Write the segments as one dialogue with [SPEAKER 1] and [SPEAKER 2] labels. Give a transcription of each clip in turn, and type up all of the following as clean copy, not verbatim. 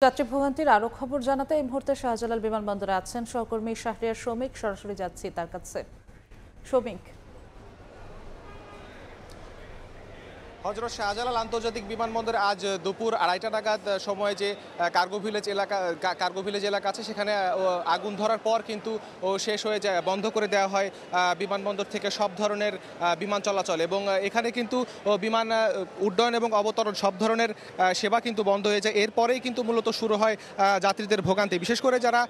[SPEAKER 1] যাত্রী ভোগান্তির আরো খবর জানাতে এই মুহূর্তে শাহজালাল বিমানবন্দরে আছেন সহকর্মী শাহরিয়ার শৌমিক। সরাসরি যাচ্ছি তার কাছে। শৌমিক,
[SPEAKER 2] হযরত শাহজালাল আন্তর্জাতিক বিমানবন্দরে আজ দুপুর 2:30 নাগাদ সময়ে যে কার্গো ভিলেজ এলাকা আছে সেখানে আগুন ধরার পর কিন্তু শেষ হয়ে যায়, বন্ধ করে দেওয়া হয় বিমানবন্দর থেকে সব ধরনের বিমান চলাচল। এবং এখানে কিন্তু বিমান উড্ডয়ন এবং অবতরণ সব ধরনের সেবা কিন্তু বন্ধ হয়ে যায়। এরপরেই কিন্তু মূলত শুরু হয় যাত্রীদের ভোগান্তি। বিশেষ করে যারা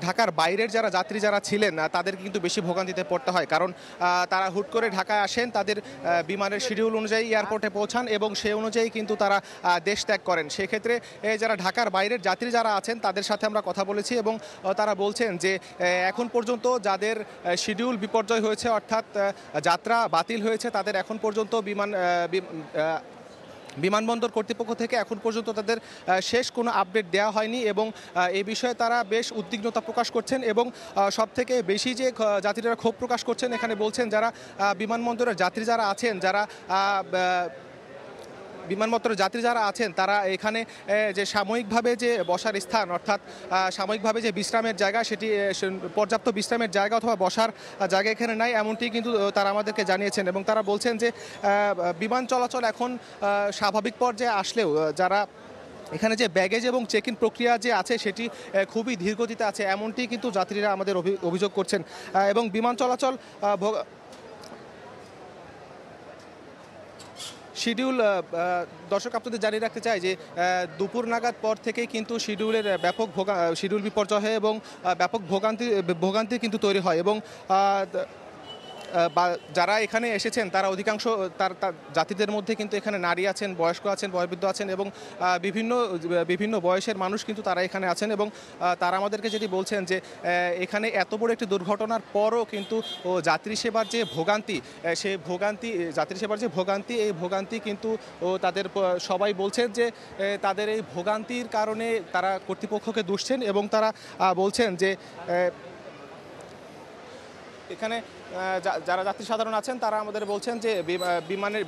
[SPEAKER 2] ঢাকার বাইরের যাত্রী যারা ছিলেন তাদের কিন্তু বেশি ভোগান্তিতে পড়তে হয়, কারণ তারা হুট করে ঢাকায় আসেন, তাদের বিমানের শিডিউল অনুযায়ী এয়ারপোর্টে পৌঁছান এবং সেই অনুযায়ী কিন্তু তারা দেশ ত্যাগ করেন। সেক্ষেত্রে যারা ঢাকার বাইরের যাত্রী যারা আছেন তাদের সাথে আমরা কথা বলেছি এবং তারা বলছেন যে এখন পর্যন্ত যাদের শিডিউল বিপর্যয় হয়েছে, অর্থাৎ যাত্রা বাতিল হয়েছে, তাদের এখন পর্যন্ত বিমানবন্দর কর্তৃপক্ষ থেকে এখন পর্যন্ত তাদের শেষ কোনো আপডেট দেওয়া হয়নি এবং এই বিষয়ে তারা বেশ উদ্বিগ্নতা প্রকাশ করছেন। এবং সবথেকে বেশি যে যাত্রীরা ক্ষোভ প্রকাশ করছেন, এখানে বলছেন যারা বিমানবন্দরের যাত্রী যারা আছেন, বিমানবন্দরের যাত্রী যারা আছেন তারা এখানে যে সাময়িকভাবে যে বসার স্থান, অর্থাৎ সাময়িকভাবে যে বিশ্রামের জায়গা, সেটি পর্যাপ্ত বিশ্রামের জায়গা অথবা বসার জায়গা এখানে নাই, এমনটি কিন্তু তারা আমাদেরকে জানিয়েছেন। এবং তারা বলছেন যে বিমান চলাচল এখন স্বাভাবিক পর্যায়ে আসলেও যারা এখানে যে ব্যাগেজ এবং চেক ইন প্রক্রিয়া যে আছে সেটি খুবই ধীরগতিতে আছে, এমনটি কিন্তু যাত্রীরা আমাদের অভিযোগ করছেন। এবং বিমান চলাচল শিডিউল, দর্শক আপনাদের জানিয়ে রাখতে চাই যে দুপুর নাগাদ পর থেকেই কিন্তু শিডিউল বিপর্যয় হয় এবং ব্যাপক ভোগান্তি কিন্তু তৈরি হয়। এবং যারা এখানে এসেছেন তারা অধিকাংশ জাতিদের মধ্যে কিন্তু এখানে নারী আছেন, বয়স্ক আছেন, বয়োবৃদ্ধ আছেন এবং বিভিন্ন বয়সের মানুষ কিন্তু তারা এখানে আছেন। এবং তারা আমাদেরকে যেটি বলছেন যে এখানে এত বড় একটি দুর্ঘটনার পরও কিন্তু যাত্রী সেবার যে ভোগান্তি, এই ভোগান্তি কিন্তু তাদের সবাই বলছেন যে তাদের এই ভোগান্তির কারণে তারা কর্তৃপক্ষকে দুষছেন। এবং তারা বলছেন যে এখানে যারা যাত্রী সাধারণ আছেন তারা আমাদের বলছেন যে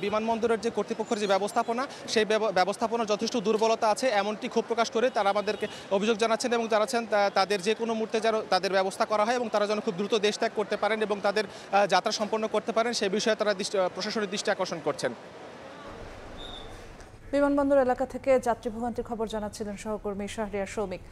[SPEAKER 2] বিমানবন্দরের যে কর্তৃপক্ষের যে ব্যবস্থাপনা, সেই ব্যবস্থাপনার যথেষ্ট দুর্বলতা আছে, এমনটি ক্ষোভ প্রকাশ করে তারা আমাদেরকে অভিযোগ জানাচ্ছেন এবং জানাচ্ছেন তাদের যে কোনো মুহূর্তে যেন তাদের ব্যবস্থা করা হয় এবং তারা যেন খুব দ্রুত দেশ ত্যাগ করতে পারেন এবং তাদের যাত্রা সম্পন্ন করতে পারেন, সেই বিষয়ে তারা প্রশাসনের দৃষ্টি আকর্ষণ করছেন।
[SPEAKER 1] বিমানবন্দর এলাকা থেকে যাত্রী ভোগান্তির খবর জানাচ্ছিলেন সহকর্মী শাহরিয়ার শৌমিক।